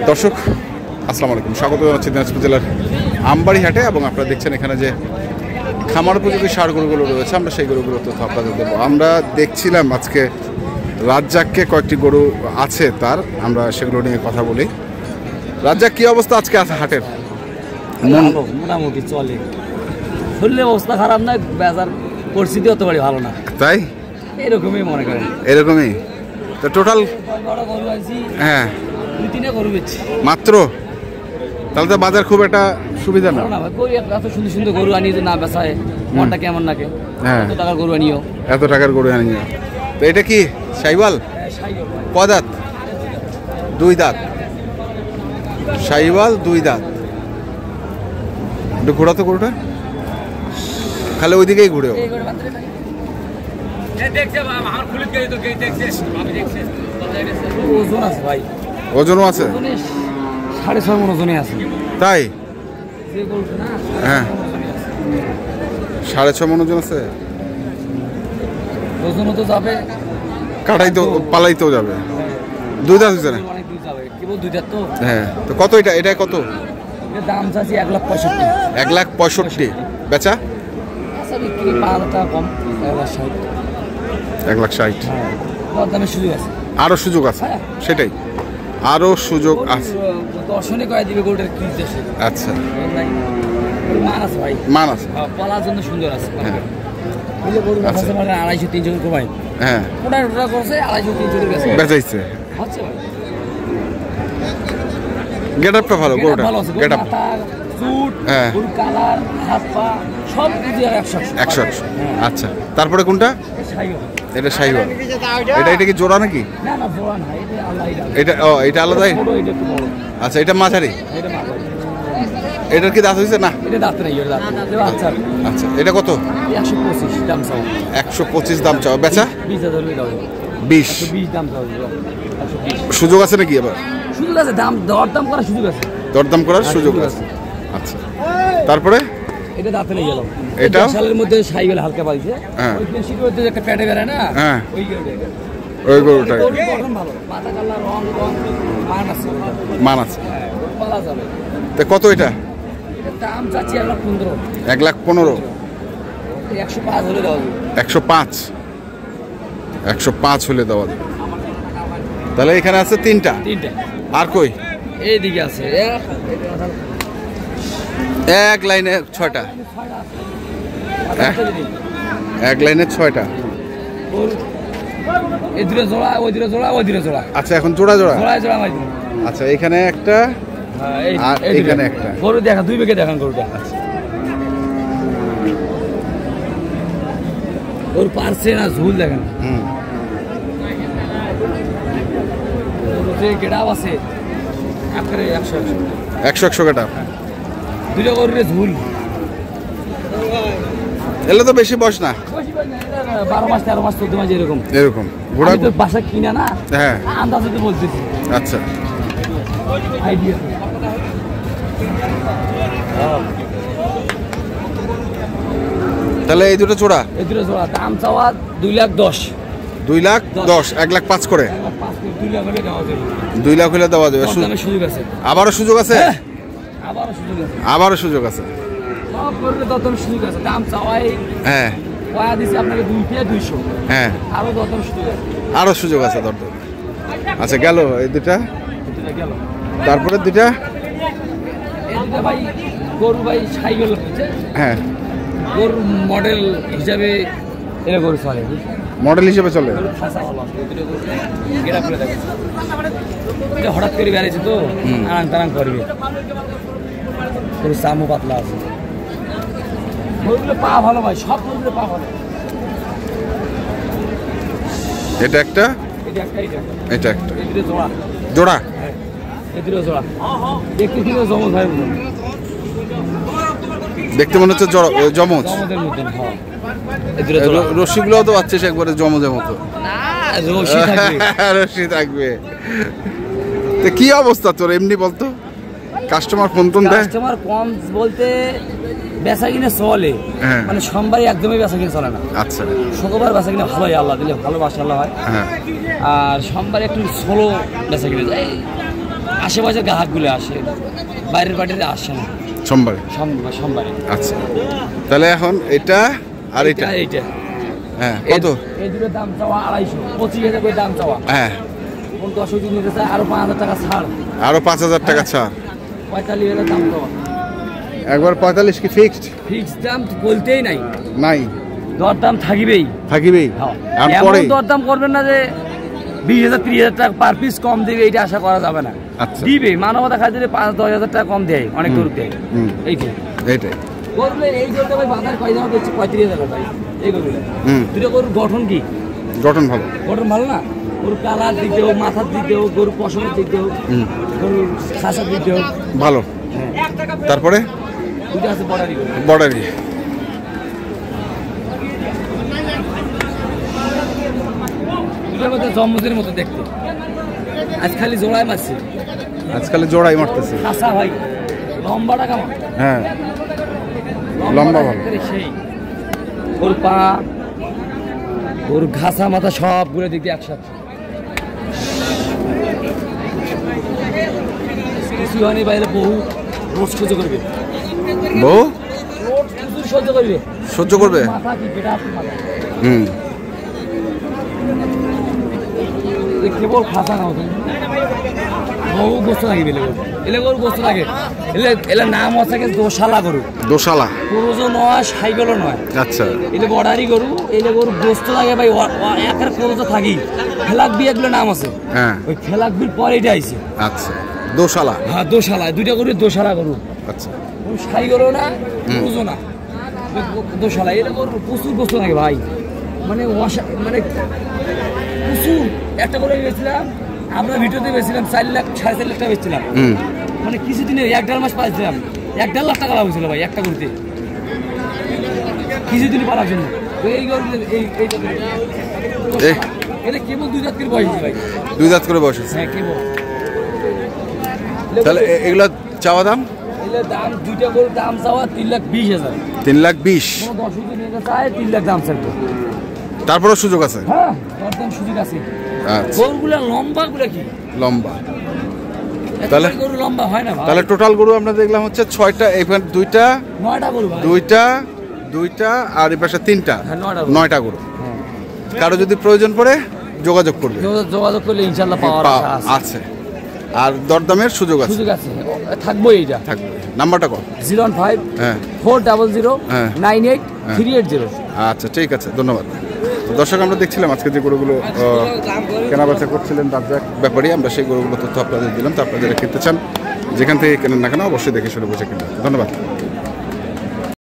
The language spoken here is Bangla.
দর্শক আসসালামু আলাইকুম, স্বাগত জানাচ্ছি দিনাজপুর জেলার আমবাড়ি হাটে। এবং আপনারা দেখছেন এখানে যে খামার উপযোগী ষাঁড় গরুগুলো রয়েছে, আমরা সেই গরুগুলোর তথ্য আপনাদের দেবো। আমরা দেখছিলাম আজকে রাজ্জাককে কয়েকটি গরু আছে তার, আমরা সেগুলো নিয়ে কথা বলি। রাজ্জাক কি অবস্থা আজকে আছে হাটের? মোটামুটি চলে, শরীরের অবস্থা খারাপ না, বাজার পরিস্থিতি অত বাড়ি ভালো না, তাই এরকমই মনে করেন। এরকমই তো টোটাল গরু আছি, হ্যাঁ 2-3টা গরু বেচছি মাত্র। তাহলে তো বাজার খুব একটা সুবিধা না। এত সুন্দর সুন্দর গরু আনিয়ে না বেচায়, মনটা কেমন লাগে। হ্যাঁ, এত টাকার গরু আনিও, এত টাকার গরু আনিও। তো এটা কি শাহিওয়াল? কয় দাঁত? 2 দাঁত। শাহিওয়াল 2 দাঁত। একটু ঘোরা তো গরুটা, খালি ওইদিকেই ঘুরেও। ওজন আছে ভাই, ওজনও আছে, 6.5 মণ ওজনে আছে। তাই? হ্যাঁ 6.5 মণ ওজন আছে। ওজনও তো যাবে, কাটাই তো পালাইতেও যাবে। 2 দাঁত হচ্ছে না? কেবল 2 দাঁত তো। হ্যাঁ, তো কত এটা? এটা কত দাম চাচ্ছি? 1,65,000। 1,65,000 বেচা? বিক্রি 5 টাকা কম, 1,60,000। 1,60,000। দামের সুযোগ আছে, আরো সুযোগ আছে, সেটাই আরো সুযোগ আছে। দর্শনে কয়ে দিবে গরুটার কি দেশে। আচ্ছা, মান আছে ভাই, মান আছে, পালার জন্য সুন্দর আছে। হ্যাঁ 250-300 কমাই। হ্যাঁ ওটা করছে 250-300 গেছে, বেচাইছে। হচ্ছে ভাই গেটআপটা ভালো, গরুটা ভালো আছে, গেটআপ, চুট, হ্যাঁ গরুর কালার, হাত পা সব কিছু 100। আচ্ছা, তারপরে কোনটা? এটা শাহিওয়াল। এটা কি জোড়া নাকি? না না, জোড়া না, এটা আলাদা। এটা ও, এটা আলাদাই। আচ্ছা, এটা মাঝারি। এটার কি দাঁত হয়েছে? না, এটা দাঁত নেই, এটা দাঁত। আচ্ছা আচ্ছা, এটা কত? 125 দাম চাও। 125 দাম চাও, বেচা 20,000 দাও। 20 দাম চাও, 120। সুযোগ আছে নাকি? আবার সুযোগ আছে, দাম দরদাম করার সুযোগ আছে, দরদাম করার সুযোগ আছে। আচ্ছা, তারপরে এটা দাঁতে নেই গেল। এটা সালের মধ্যে সাইকেল হালকা পাইছে, হ্যাঁ ওই পেশির মধ্যে একটা প্যাডে বেরায় না, হ্যাঁ ওই গরুটা। ওই গরুটা ভালো, পাতা কালার, রং মান আছে, মান আছে, পালা যাবে। তো কত এটা? দাম চাচ্ছি 1,15,000। 1,15,000। 105 হলে দেওয়া যাবে। 105 হলে দেওয়া যাবে। তাহলে এখানে আছে 3টা। আর কই? এইদিকে আছে এক লাইনে 6টা, এক লাইনে 6টা। এই দুটো জোড়া, ওই দুটো জোড়া, ওই দুটো জোড়া। আচ্ছা, এখন জোড়া জোড়া। জোড়া মাই দিন। আচ্ছা, এখানে একটা আর এখানে একটা। গরু দেখা, 2 বেগে দেখান গরুটা। ওর পারছে না, ঝুল দেখেন। যে গেড়াও আছে একবারে 100 কাটা। 2টা গরুরে ঝুল। এলে তো বেশি বয়স না, 12 মাস 13 মাস 14 মাস এরকম। ঘোড়া তো বাসা কিনা না, হ্যাঁ আন্দাজে তো বলতেছি। আচ্ছা, আইডিয়া। তাহলে এই দুটো জোড়া? এই দুটো জোড়া দাম চাওয়া 2,10,000। 2,10,000, 1,05,000 করে। 2 লাখ হলে দেওয়া যাবে। 2 লাখ হলে দেওয়া যাবে। সুযোগ আছে, আবারও সুযোগ আছে, আবারও সুযোগ আছে। সব করলে তত সুযোগ আছে। দাম চাওয়াই হ্যাঁ কয়া দিছে আপনাকে 2,200। হ্যাঁ, আরো তত সুযোগ আছে, আরো সুযোগ আছে দরদর। আচ্ছা, গেল এই দুটা, গেল। তারপরে দুটা। এই দুটা ভাই গরু ভাই সাইকেল হচ্ছে, হ্যাঁ গরু মডেল হিসাবে এরা গরু চলে, মডেল হিসেবে চলে। হঠাৎ করে বেড়েছে তো, আরাং তারাং করবে, চামু পাতলা আছে। পা ভালো ভাই, সব গরুগুলো পা ভালো। এটা একটা, এটা একটা জোড়া। দেখতে মনে হচ্ছে জমজ। রশিগুলো তো পাচ্ছিস একবারে জমজের মতো। রশি থাকবে। তো কি অবস্থা তোর এমনি বলতো? কাস্টমার ফোন টোন দেয়? কাস্টমার কম বলতে বেচা কিনে চলে, মানে সোমবারই একদমই বেচা কিনে চলে না। আচ্ছা, শুক্রবার বেচা কিনে ভালোই, আল্লাহ দিলে ভালো, মাশাআল্লাহ হয়। আর সোমবার একটু স্লো বেচা কিনে যায়, আশেপাশের গ্রাহকগুলো আসে, বাইরের বাড়িতে আসে না সোমবারে। সোমবারে। আচ্ছা, তাহলে এখন এটা আর এটা এইটা হ্যাঁ কত? এই দুটোর দাম চাওয়া 250, 25,000 করে দাম চাওয়া। হ্যাঁ, কোন 10 যদি নিতে চায় আরো 5,000 টাকা ছাড়, আরো 5,000 টাকা ছাড়। 45,000 দাম চাওয়া। একবার 45 কি ফিক্সড? ফিক্সড দাম বলতেই নাই, নাই, দরদাম থাকিবেই। আর পরে দরদাম করবেন না যে 20,000 30,000 টাকা পার পিস কম দিবে, এটা আশা করা যাবে না। আচ্ছা, দিবে মানবতা খাতিরে 5-10,000 টাকা কম দেয়, অনেক গরু দেয়। এইটাই গরুলে এই গরুটা ভাই বাজার কয় দাম হচ্ছে? 35,000 ভাই এই গরুটা। দুটো গরুর গঠন কি? গঠন ভালো, গঠন ভালো না? গরুর কালার দিক দিয়ে হোক, মাথার দিক দিয়ে হোক, গরুর পশমের দিক দিয়ে হোক, গরুর খাসার দিক দিয়ে হোক ভালো। তারপরে দুটো আছে বর্ডারি গরু। বর্ডারি দুটোর মধ্যে জম্মুদের মতো দেখতে, আজ খালি জোড়ায় মারছে, আজকাল জোড়াই মারতেছে। খাসা ভাই, লম্বাটা কেমন? হ্যাঁ, লম্বা ভালো। সেই ওর পা, ওর ঘাসা মাথা সবগুলো দিক দিয়ে একসাথে। কিছু হয়নি বাইরে, বহু রোজ সহ্য করবে, বউ রোজ প্রচুর সহ্য করবে। সহ্য করবে। মাথা কি পেটা মাথা, কেবল খাসা না হতো, বহু গোস্ত লাগে বেলে গরু, এলে গরু গোস্ত লাগে। এলে নাম হচ্ছে দোশালা গরু। দোশালা পুরুষও নয়, সাইকেলও নয়। আচ্ছা, এলে বর্ডারি গরু, এলে গরু গোস্ত লাগে ভাই। একের পুরুষ থাকি খেলাক বিয়ে এগুলো নাম আছে। হ্যাঁ, ওই খেলাক বিল পরে এটা আইছে। আচ্ছা, দোশালা। হ্যাঁ, দোশালা, দুইটা গরু দোশালা গরু। আচ্ছা, সাইকেলও না, পুরুষও না, দোশালা। এলে গরু প্রচুর গোস্ত লাগে ভাই, মানে মানে প্রচুর। একটা করে বেছিলাম আমরা, ভিডিওতে বেছিলাম 4 লাখ 4.5 লাখ টাকা বেচছিলাম। মানে কিছুদিনে 1-1.5 মাস পাইছিলাম, 1.5 লাখ টাকা লাভ হয়েছিল ভাই একটা গরুতে, কিছুদিন পারার জন্য। এই গরু এটা কেবল 2 দাঁত করে বয়স ভাই, 2 দাঁত করে বয়স। হ্যাঁ কেবল। তাহলে এগুলা চাওয়া দাম? এগুলো দাম, দুইটা গরুর দাম চাওয়া 3,20,000। 3,20,000। কোনো 10 যদি নিতে চায় 3 লাখ দাম চাইবে। তারপরেও সুযোগ আছে? হ্যাঁ, দরদাম সুযোগ আছে। আচ্ছা, গরুগুলা লম্বা গুলা কি লম্বা। তাহলে গরু লম্বা হয় না ভাই। তাহলে টোটাল গরু আমরা দেখলাম হচ্ছে 6টা, এখানে 2টা, 9টা গরু ভাই। 2টা আর এই পাশে 3টা, হ্যাঁ, 9টা গরু। কারো যদি প্রয়োজন পড়ে যোগাযোগ করবে, যোগাযোগ করলে ইনশাআল্লাহ পাওয়ার আছে। আর দরদামের সুযোগ আছে? সুযোগ আছে, থাকবো। এইটা থাকবে। নাম্বারটা কত? 015 হ্যাঁ 400 হ্যাঁ 98 380। আচ্ছা, ঠিক আছে, ধন্যবাদ। দর্শক, আমরা দেখছিলাম আজকে যে গরুগুলো কেনাবেচা করছিলেন রাজ্জাক ব্যাপারী, আমরা সেই গরুগুলো তথ্য আপনাদের দিলাম। তো আপনারা যারা কিনতে চান, যেখান থেকে কেনেন না কেন, অবশ্যই দেখে শুনে বুঝে কিনবেন। ধন্যবাদ।